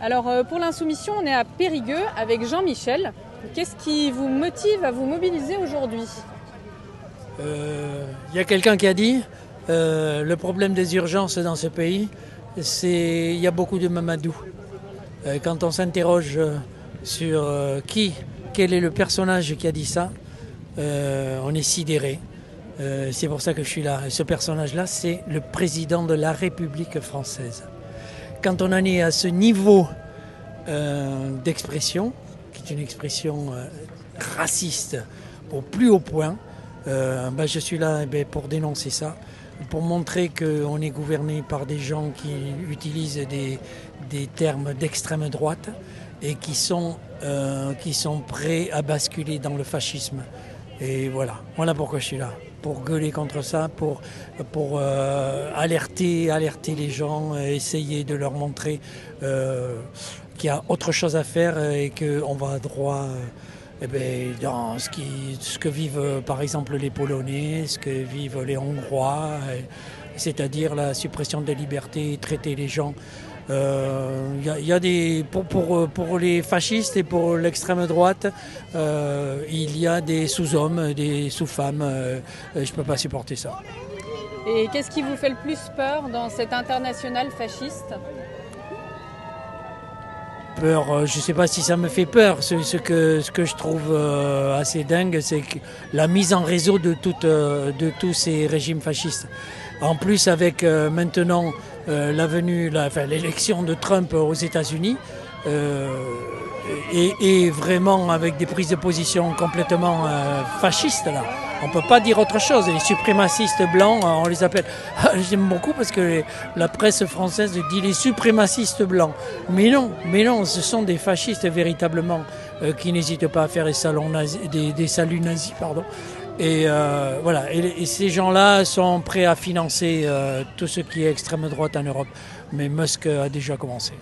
Alors pour l'Insoumission, on est à Périgueux avec Jean-Michel. Qu'est-ce qui vous motive à vous mobiliser aujourd'hui? Il y a quelqu'un qui a dit le problème des urgences dans ce pays, c'est il y a beaucoup de Mamadou. Quand on s'interroge sur quel est le personnage qui a dit ça, on est sidéré. C'est pour ça que je suis là. Ce personnage-là, c'est le président de la République française. Quand on en est à ce niveau d'expression, qui est une expression raciste au plus haut point, je suis là pour dénoncer ça, pour montrer qu'on est gouverné par des gens qui utilisent des termes d'extrême droite et qui sont prêts à basculer dans le fascisme. Et voilà pourquoi je suis là, pour gueuler contre ça, pour alerter les gens, essayer de leur montrer qu'il y a autre chose à faire et qu'on va droit dans ce que vivent par exemple les Polonais, ce que vivent les Hongrois, c'est-à-dire la suppression des libertés, traiter les gens. Y a des pour les fascistes et pour l'extrême droite, il y a des sous-hommes, des sous-femmes. Je ne peux pas supporter ça. Et qu'est-ce qui vous fait le plus peur dans cette internationale fasciste? Peur, je ne sais pas si ça me fait peur. Ce que je trouve assez dingue, c'est que la mise en réseau de tous ces régimes fascistes. En plus, avec maintenant l'élection de Trump aux États-Unis, et vraiment avec des prises de position complètement fascistes là. On ne peut pas dire autre chose. Les suprémacistes blancs, on les appelle. J'aime beaucoup parce que la presse française dit les suprémacistes blancs. Mais non, ce sont des fascistes véritablement qui n'hésitent pas à faire des saluts nazis, pardon. Et et ces gens-là sont prêts à financer tout ce qui est extrême droite en Europe. Mais Musk a déjà commencé.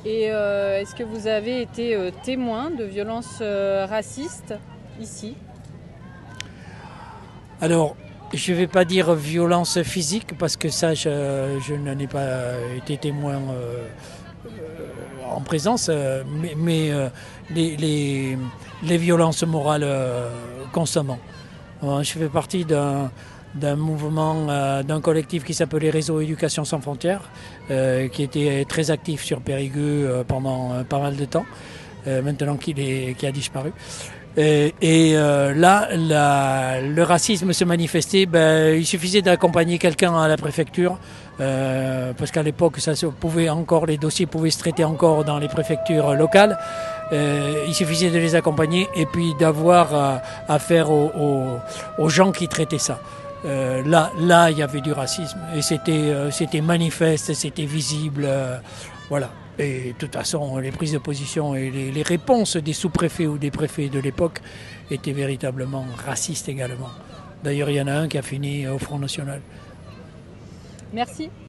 Et est-ce que vous avez été témoin de violences racistes ici? Alors, je ne vais pas dire violence physique parce que ça, je n'en ai pas été témoin en présence, mais les violences morales constamment. Je fais partie d'un mouvement, d'un collectif qui s'appelait Réseau Éducation Sans Frontières, qui était très actif sur Périgueux pendant pas mal de temps, maintenant qui a disparu. Là, le racisme se manifestait, il suffisait d'accompagner quelqu'un à la préfecture, parce qu'à l'époque, les dossiers pouvaient se traiter encore dans les préfectures locales. Il suffisait de les accompagner et puis d'avoir affaire aux gens qui traitaient ça. Là, il y avait du racisme et c'était manifeste, c'était visible, voilà. Et de toute façon, les prises de position et les réponses des sous-préfets ou des préfets de l'époque étaient véritablement racistes également. D'ailleurs, il y en a un qui a fini au Front National. Merci.